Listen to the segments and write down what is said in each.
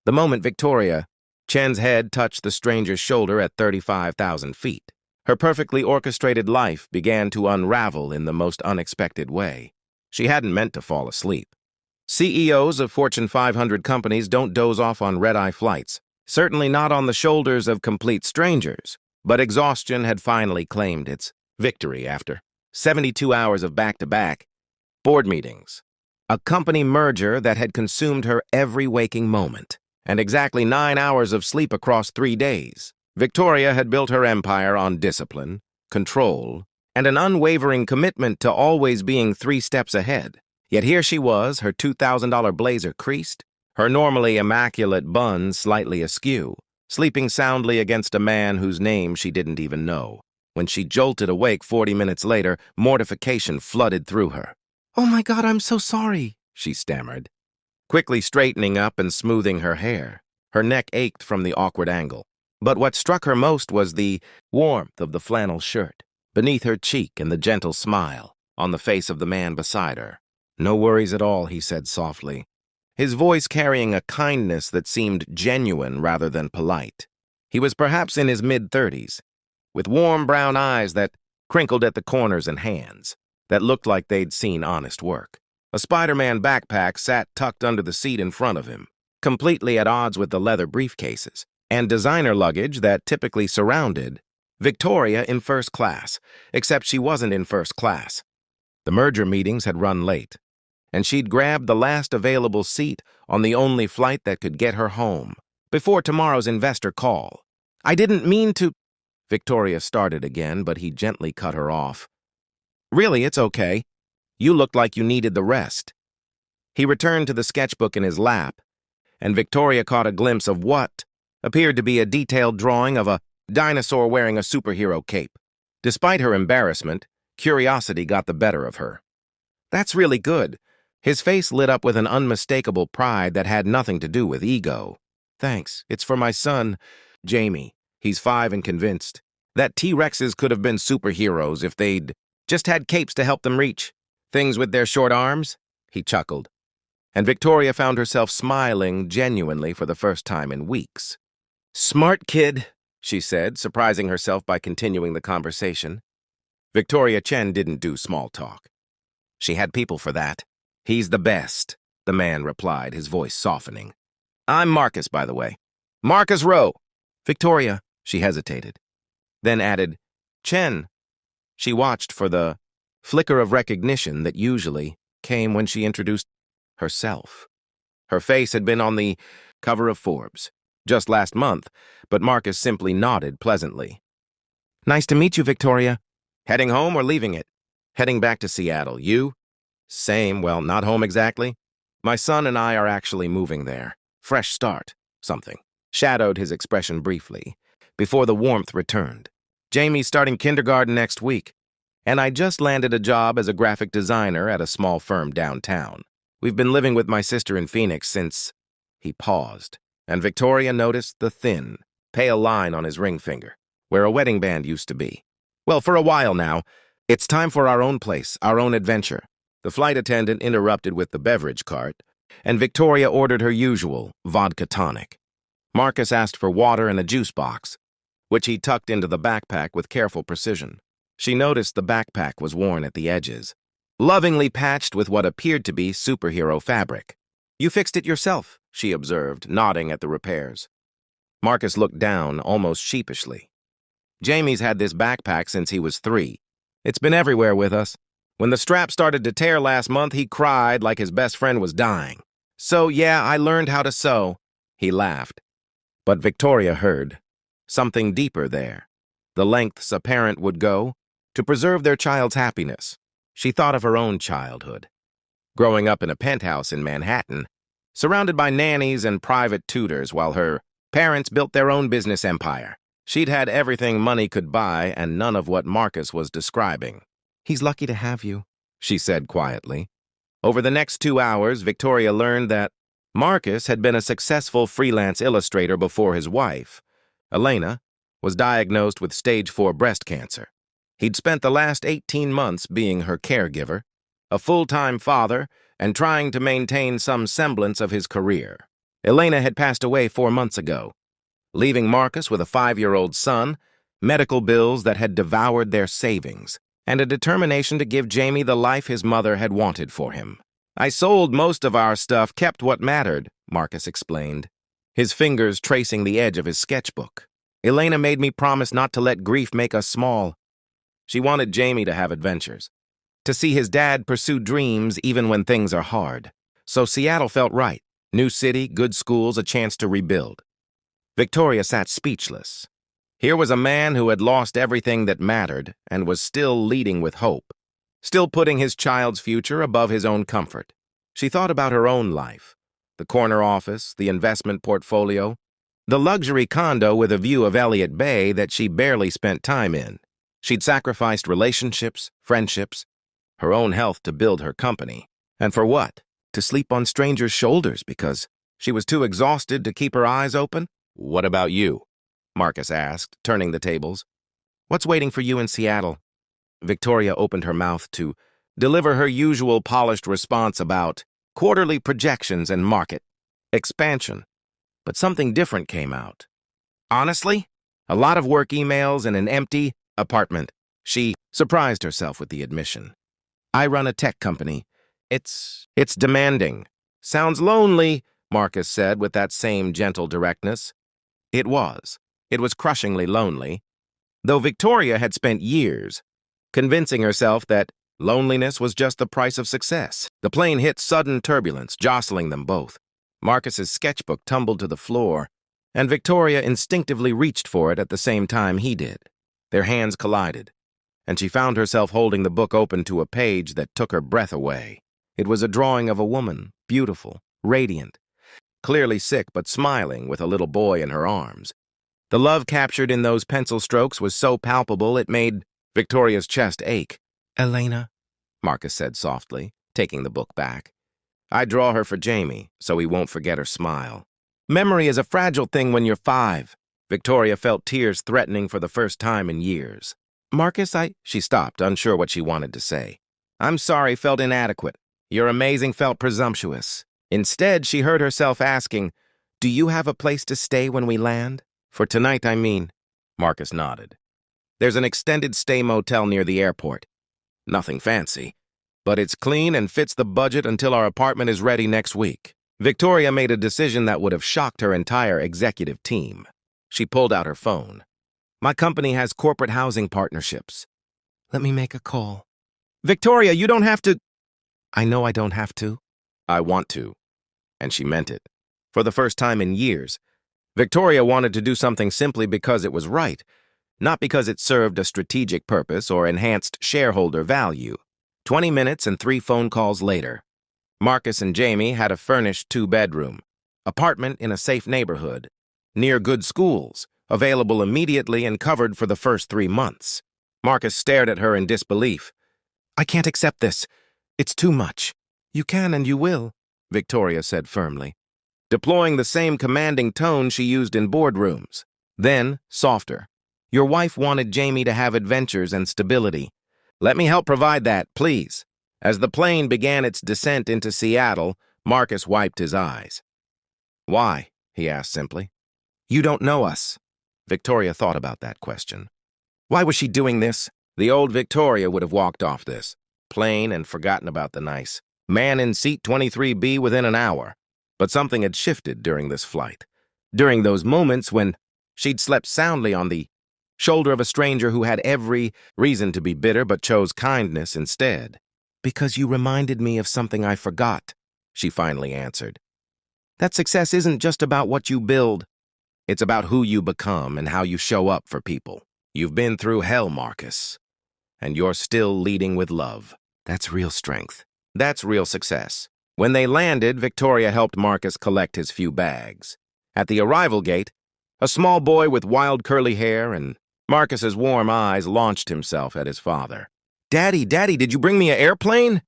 The moment Victoria Chen's head touched the stranger's shoulder at 35,000 feet, her perfectly orchestrated life began to unravel in the most unexpected way. She hadn't meant to fall asleep. CEOs of Fortune 500 companies don't doze off on red-eye flights, certainly not on the shoulders of complete strangers, but exhaustion had finally claimed its victory after 72 hours of back-to-back board meetings, a company merger that had consumed her every waking moment, and exactly 9 hours of sleep across 3 days. Victoria had built her empire on discipline, control, and an unwavering commitment to always being 3 steps ahead. Yet here she was, her $2,000 blazer creased, her normally immaculate bun slightly askew, sleeping soundly against a man whose name she didn't even know. When she jolted awake 40 minutes later, mortification flooded through her. "Oh my God, I'm so sorry," she stammered, quickly straightening up and smoothing her hair. Her neck ached from the awkward angle. But what struck her most was the warmth of the flannel shirt beneath her cheek and the gentle smile on the face of the man beside her. "No worries at all," he said softly, his voice carrying a kindness that seemed genuine rather than polite. He was perhaps in his mid-30s, with warm brown eyes that crinkled at the corners and hands that looked like they'd seen honest work. A Spider-Man backpack sat tucked under the seat in front of him, completely at odds with the leather briefcases and designer luggage that typically surrounded Victoria in first class, except she wasn't in first class. The merger meetings had run late, and she'd grabbed the last available seat on the only flight that could get her home before tomorrow's investor call. "I didn't mean to—" Victoria started again, but he gently cut her off. "Really, it's okay. You looked like you needed the rest." He returned to the sketchbook in his lap, and Victoria caught a glimpse of what appeared to be a detailed drawing of a dinosaur wearing a superhero cape. Despite her embarrassment, curiosity got the better of her. "That's really good." His face lit up with an unmistakable pride that had nothing to do with ego. "Thanks. It's for my son, Jamie. He's 5 and convinced that T-Rexes could have been superheroes if they'd just had capes to help them reach things with their short arms." He chuckled, and Victoria found herself smiling genuinely for the first time in weeks. "Smart kid," she said, surprising herself by continuing the conversation. Victoria Chen didn't do small talk. She had people for that. "He's the best," the man replied, his voice softening. "I'm Marcus, by the way. Marcus Rowe." "Victoria," she hesitated, then added, "Chen." She watched for the flicker of recognition that usually came when she introduced herself. Her face had been on the cover of Forbes just last month, but Marcus simply nodded pleasantly. "Nice to meet you, Victoria. Heading home or leaving it?" "Heading back to Seattle. You?" "Same. Well, not home exactly. My son and I are actually moving there. Fresh start, something." Shadowed his expression briefly, before the warmth returned. "Jamie's starting kindergarten next week, and I just landed a job as a graphic designer at a small firm downtown. We've been living with my sister in Phoenix since—" He paused, and Victoria noticed the thin, pale line on his ring finger, where a wedding band used to be. "Well, for a while now. It's time for our own place, our own adventure." The flight attendant interrupted with the beverage cart, and Victoria ordered her usual vodka tonic. Marcus asked for water and a juice box, which he tucked into the backpack with careful precision. She noticed the backpack was worn at the edges, lovingly patched with what appeared to be superhero fabric. "You fixed it yourself," she observed, nodding at the repairs. Marcus looked down, almost sheepishly. "Jamie's had this backpack since he was 3. It's been everywhere with us. When the strap started to tear last month, he cried like his best friend was dying. So, yeah, I learned how to sew." He laughed. But Victoria heard something deeper there. The lengths a parent would go to preserve their child's happiness. She thought of her own childhood, growing up in a penthouse in Manhattan, surrounded by nannies and private tutors while her parents built their own business empire. She'd had everything money could buy and none of what Marcus was describing. "He's lucky to have you," she said quietly. Over the next 2 hours, Victoria learned that Marcus had been a successful freelance illustrator before his wife, Elena, was diagnosed with stage 4 breast cancer. He'd spent the last 18 months being her caregiver, a full-time father, and trying to maintain some semblance of his career. Elena had passed away 4 months ago, leaving Marcus with a 5-year-old son, medical bills that had devoured their savings, and a determination to give Jamie the life his mother had wanted for him. "I sold most of our stuff, kept what mattered," Marcus explained, his fingers tracing the edge of his sketchbook. "Elena made me promise not to let grief make us small. She wanted Jamie to have adventures, to see his dad pursue dreams even when things are hard. So Seattle felt right. New city, good schools, a chance to rebuild." Victoria sat speechless. Here was a man who had lost everything that mattered and was still leading with hope, still putting his child's future above his own comfort. She thought about her own life, the corner office, the investment portfolio, the luxury condo with a view of Elliott Bay that she barely spent time in. She'd sacrificed relationships, friendships, her own health to build her company. And for what? To sleep on strangers' shoulders because she was too exhausted to keep her eyes open? "What about you?" Marcus asked, turning the tables. "What's waiting for you in Seattle?" Victoria opened her mouth to deliver her usual polished response about quarterly projections and market expansion. But something different came out. "Honestly, a lot of work emails and an empty apartment." She surprised herself with the admission. "I run a tech company. It's demanding." "Sounds lonely," Marcus said with that same gentle directness. It was. It was crushingly lonely, though Victoria had spent years convincing herself that loneliness was just the price of success. The plane hit sudden turbulence, jostling them both. Marcus's sketchbook tumbled to the floor, and Victoria instinctively reached for it at the same time he did. Their hands collided, and she found herself holding the book open to a page that took her breath away. It was a drawing of a woman, beautiful, radiant, clearly sick but smiling with a little boy in her arms. The love captured in those pencil strokes was so palpable it made Victoria's chest ache. "Elena," Marcus said softly, taking the book back. "I draw her for Jamie, so he won't forget her smile. Memory is a fragile thing when you're 5. Victoria felt tears threatening for the first time in years. "Marcus, She stopped, unsure what she wanted to say. "I'm sorry, felt inadequate. Your amazing felt presumptuous." Instead, she heard herself asking, "Do you have a place to stay when we land?" "For tonight, I mean." Marcus nodded. "There's an extended stay motel near the airport. Nothing fancy, but it's clean and fits the budget until our apartment is ready next week." Victoria made a decision that would have shocked her entire executive team. She pulled out her phone. "My company has corporate housing partnerships. Let me make a call." "Victoria, you don't have to." "I know I don't have to. I want to." And she meant it. For the first time in years, Victoria wanted to do something simply because it was right, not because it served a strategic purpose or enhanced shareholder value. 20 minutes and 3 phone calls later, Marcus and Jamie had a furnished 2-bedroom apartment in a safe neighborhood, near good schools, available immediately and covered for the first 3 months. Marcus stared at her in disbelief. "I can't accept this. It's too much." "You can and you will," Victoria said firmly, deploying the same commanding tone she used in boardrooms. Then, softer. "Your wife wanted Jamie to have adventures and stability. Let me help provide that, please." As the plane began its descent into Seattle, Marcus wiped his eyes. "Why?" he asked simply. "You don't know us." Victoria thought about that question. Why was she doing this? The old Victoria would have walked off this plane and forgotten about the nice man in seat 23B within an hour. But something had shifted during this flight. During those moments when she'd slept soundly on the shoulder of a stranger who had every reason to be bitter but chose kindness instead. "Because you reminded me of something I forgot," she finally answered. "That success isn't just about what you build. It's about who you become and how you show up for people. You've been through hell, Marcus, and you're still leading with love. That's real strength. That's real success." When they landed, Victoria helped Marcus collect his few bags. At the arrival gate, a small boy with wild curly hair and Marcus's warm eyes launched himself at his father. Daddy, did you bring me an airplane?"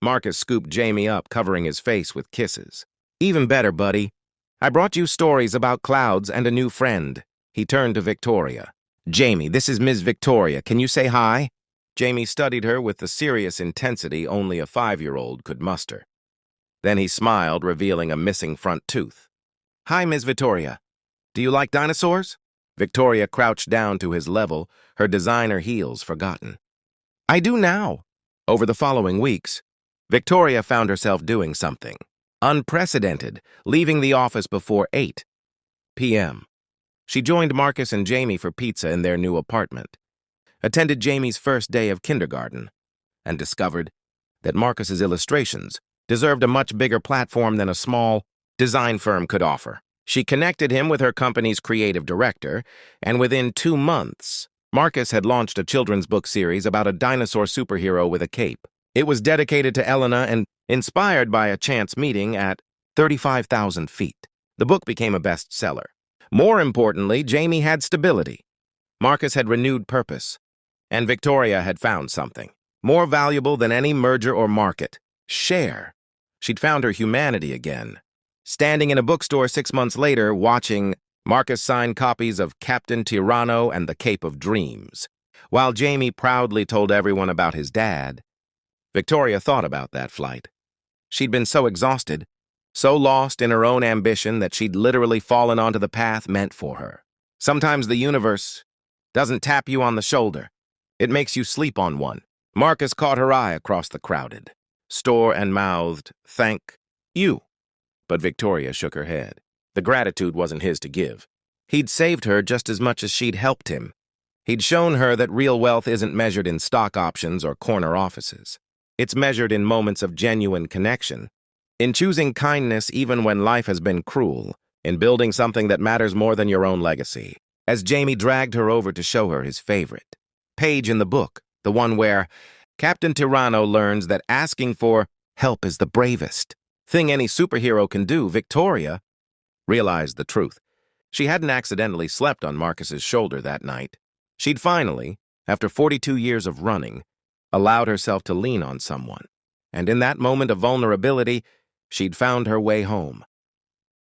Marcus scooped Jamie up, covering his face with kisses. "Even better, buddy. I brought you stories about clouds and a new friend." He turned to Victoria. "Jamie, this is Ms. Victoria. Can you say hi?" Jamie studied her with the serious intensity only a 5-year-old could muster. Then he smiled, revealing a missing front tooth. Hi, Miss Victoria. Do you like dinosaurs? Victoria crouched down to his level, her designer heels forgotten. I do now. Over the following weeks, Victoria found herself doing something unprecedented, leaving the office before 8 p.m. She joined Marcus and Jamie for pizza in their new apartment, attended Jamie's first day of kindergarten, and discovered that Marcus's illustrations deserved a much bigger platform than a small design firm could offer. She connected him with her company's creative director, and within 2 months, Marcus had launched a children's book series about a dinosaur superhero with a cape. It was dedicated to Elena and inspired by a chance meeting at 35,000 feet. The book became a bestseller. More importantly, Jamie had stability. Marcus had renewed purpose, and Victoria had found something more valuable than any merger or market: share. She'd found her humanity again. Standing in a bookstore 6 months later, watching Marcus sign copies of Captain Tyranno and the Cape of Dreams, while Jamie proudly told everyone about his dad, Victoria thought about that flight. She'd been so exhausted, so lost in her own ambition that she'd literally fallen onto the path meant for her. Sometimes the universe doesn't tap you on the shoulder. It makes you sleep on one. Marcus caught her eye across the crowded store and mouthed, "Thank you." But Victoria shook her head. The gratitude wasn't his to give. He'd saved her just as much as she'd helped him. He'd shown her that real wealth isn't measured in stock options or corner offices. It's measured in moments of genuine connection, in choosing kindness even when life has been cruel, in building something that matters more than your own legacy. As Jamie dragged her over to show her his favorite page in the book, the one where Captain Tyranno learns that asking for help is the bravest thing any superhero can do, Victoria realized the truth. She hadn't accidentally slept on Marcus's shoulder that night. She'd finally, after 42 years of running, allowed herself to lean on someone. And in that moment of vulnerability, she'd found her way home.